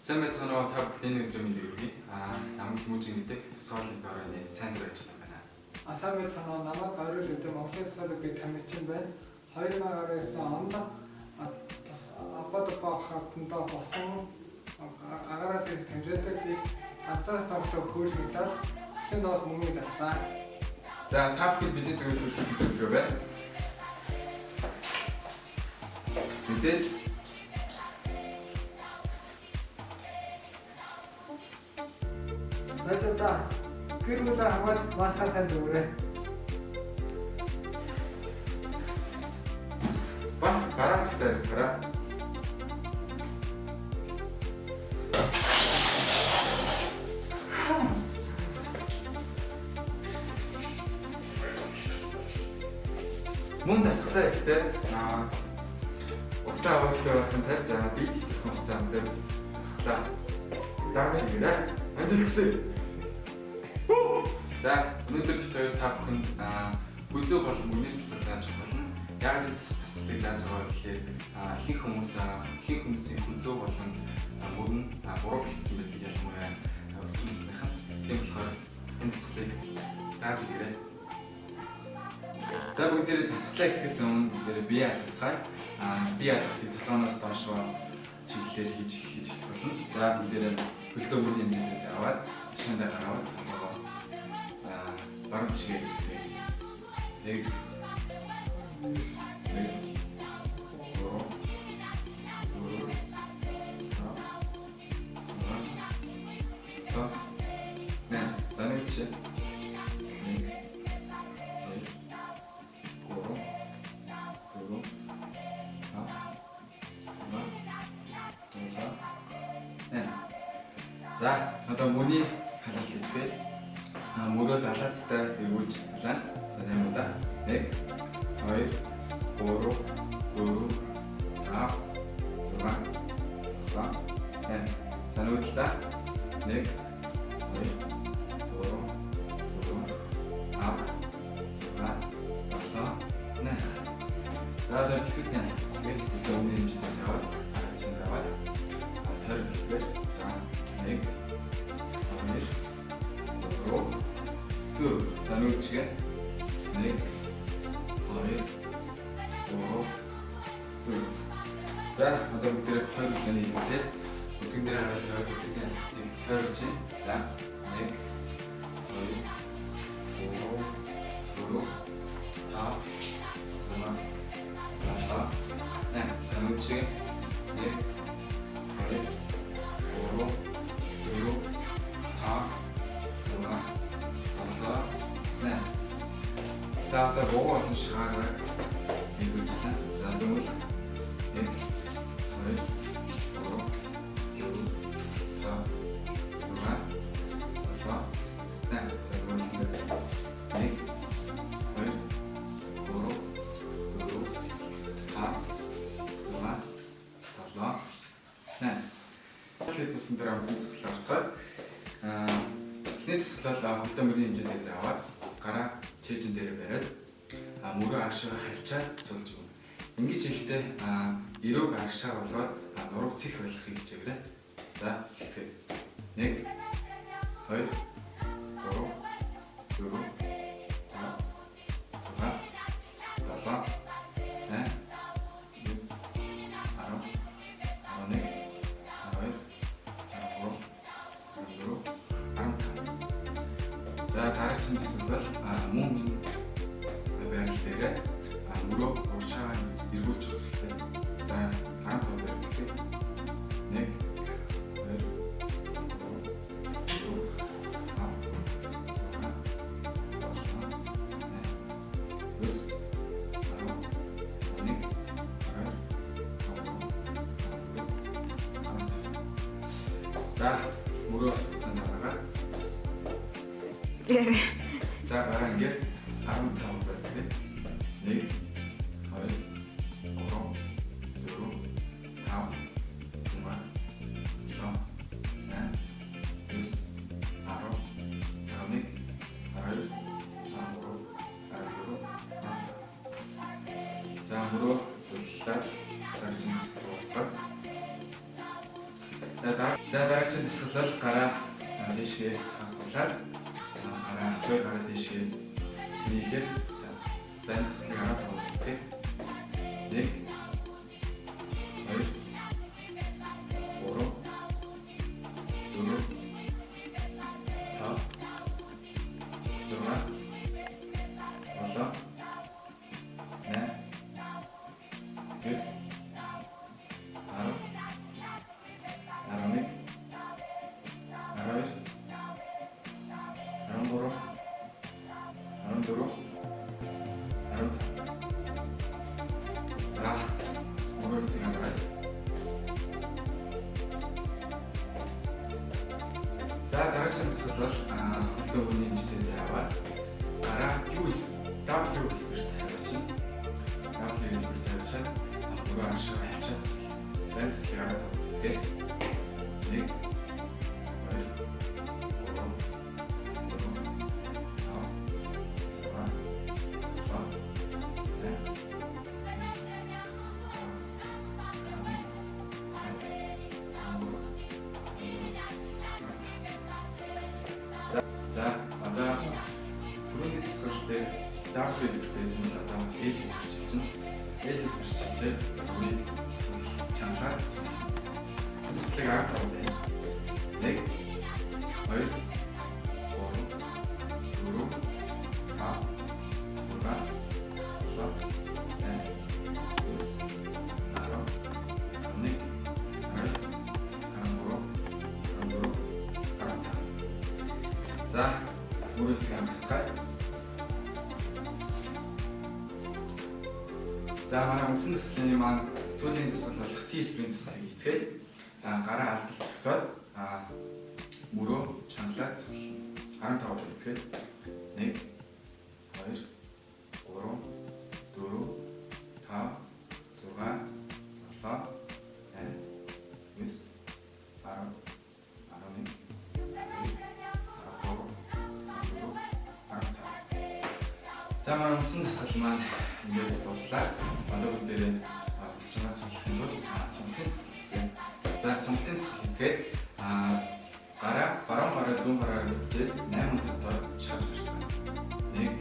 Сайн байцгаана уу та бүхний өдрийн мэндийг хүргэе. Намайг Хүмүүжин гэдэг тусгаалын оройны сайн дурын ажиллагаа байна. Сайн байцгаана уу намайг Орой гэдэг Монголын тусгаалыг би тамирчин байна. 2019 онд Аппадопахтанда болсон агараад их тамирчдаг би ганцаас тоглох хөл медаль, өсөнд доод мөнгө медаль авсан. За та бүхэн бидний зүгээс үлдэх зөвлөгөө байна. Мэдээж Баярлалаа. Гэр бүлээ хамгаалж маскаа тань зүгээрээ. бас гараа чигсээр гараа. Мөн дасгалаа ихтэй усаа авахтай байхын тулд за би их хугацаанд дасгалаа дааж хийгээрэй. Амжилт хүсье. За өнөөдөр бид хоёр та бүхэнд бүзүү болон мөнгөний тасгал зааж болно. Яг энэ тасгалыг зааж байгаа гэхлээр ихэнх хүмүүсийн бүзүү болон мөрөн буруу бичсэн байдаг ялангуяа өсвөр насныхан. Тийм болохоор энэ тасгалыг дааж хийгээрэй. За бүгдээрээ тасгалаа хийхээс өмнө бүгдээрээ бие алгацгаая. Бие алгалтыг толгооноос доошоо чиглэлээр хийж эхлэх болно. За бүгдээрээ хөлдөө мөрний хэмжээнд аваад шинээр гаргаад толгоо баруун чигээр хийцгээе. Нэг за одоо мөний халал хийцгээе. Мөрөө далаацтай эргүүлж халаана. За энэ удаа 1 2 3 4 5 6 7 8. За нөгөө талаа 1 2 3 4 5 6 7 8. За одоо бэлтгэсний халал хийцгээе. Өглөө өмнө хэмжээтэй заваад чинь заваад тойрог хэлбэр. За 1 2 за нөгөө чигээ 1 2 3 4. За одоо бүгдээ 2 хүлээний хэлээ. Бүгдэн дээр хараад бүгдээ тойрч. За 1 2 3 4 5 6 7 8. За нөгөө чигээ 1 2 3 за одоо богоо олон шаараа эргүүлж байна. За зөвхөн 1 2 3 4 5 6 7 8. Тэгэхээр тусан дээр онцгой тасгал авцгаад эхний тасгал хөлдөө мөрийн хэмжээтэй зааваад гараа чэйжэн дээр бариад мөрөө аршаа хавчаад суулж өгнө. Ингэж хийхдээ эрүүг аршаа болгоод нуруу цэх болгохыг хичээгээрэй. За хэлцгээе. 1 2 3 4 5 6 7 8 9 10 11 12 13 14 15. За дараагийн тасгал мөн байрал дээр мөрөө уушаа эргүүлж өгөх хэрэгтэй. За 15 байрал хийцгээе. 1 За мөрөө асуусан дараагаар за гараа ингээд 15 байцгаая. 1 2 3 4 5 6 7 8 9 10 11 12 13 14 15. За мөрөө сууллаад дараагийн хэсэг уулзгаа. За дараагийн дасгалал гараа дээшгээ хасуулаад гараа хоёр гараа дээшгээ нийлээд за энэ дасгалыг хараад үзье. 1 2 3 4 За, мөрөө хэсэг аваад. За, дараагийн дасгал хөлтөө хүний хэмжээтэй зааваад гараа юу W хэлбэрт тавьчихна. W хэлбэрт тавьчаад мөрөө ашиг авчаад за энэ хэсгийг аваад үзье. 1 За одоо түрүүний дасгал дээр W хэлбэртэйсэн бол одоо L хэлбэрч чинь. L хэлбэрч чинь түрүүний эсвэл чангалаа эсвэл дасгалыг авах гэдэг. 1 2 За, мөрөө хэсэг амгацгаая. За, манай үндсэн дасгалын маань сүүлийн дасгал болох T хэлбэрийн дасгалыг эцгээд гараа алдалт зогсоод мөрөө чангалаад суулна. 15 эцгээд 1 2 3 4 5 6 7 8 9 10 За манай үндсэн дасгал маань ингээд дуслаа. Одоо бүгд дээр булчингаа сонголохын тулд сонголтын дасгал хийцгээе. За сонголтын дасгал хийцгээд гараа баруун гараа зүүн гараар төвчээд 8 дотор шааж гарцгаая. 1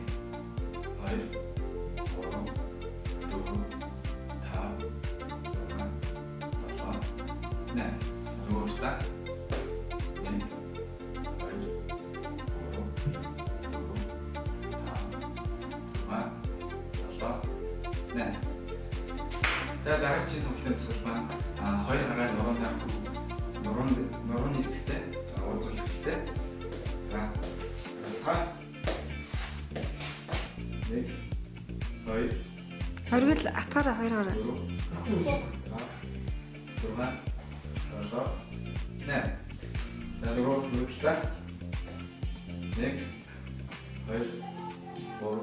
2 3 4 5 6 7 8 рүүртаа 1 За дараагийн сонголтын дасгал маань хоёр гараа нурууны хэсэгтэй уулзуулах хэрэгтэй. За. 1 2 Хоригл атгаараа хоёр гараа. 6 7 8. За нуруутай 1 2 3 4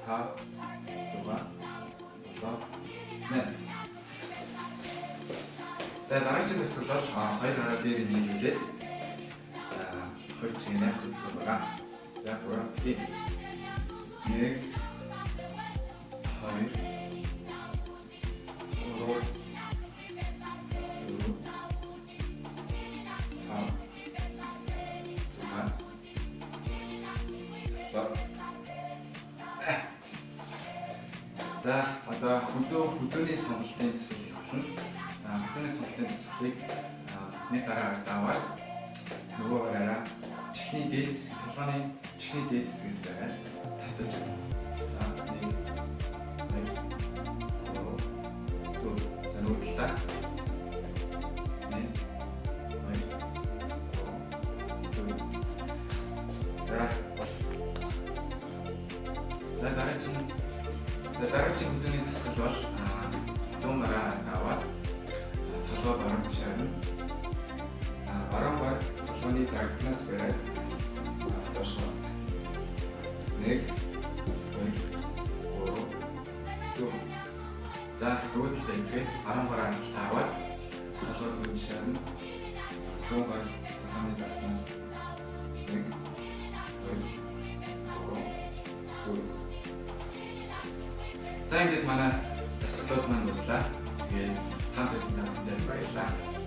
5 6 За дараагийн дасгал бол хоёр гараа дээр нийлүүлээд хоёр чигээр хөдлөх байгаа. За гурав 1 2 За одоо хүзөөний сонголтын дасгал их болно. Хүзөөний сонголтын дасгалыг нэг гараа аваад нөгөө гараараа чихний дээд хэсэг, толгойн чихний дээд хэсгээс бариад татаж өгнө. За 1 2 3 4 за нөгөө талаа 1 2 3 4 За дараагийн хүзөөний дасгал бол 100 гараа аваад толгой баруун тишээр нь баруун гар толгойн дагцнаас бариад доош 1 2 3 4 За нөгөө талаа эцгээ баруун гараа талаа аваад толгой зүүн тишээр нь 100 гар толгойн дагцнаас 1 2 3 4 За ингээд манай дасгалууд маань дуслаа. Тэгээд хамт байсан та бүхэнд баярлалаа.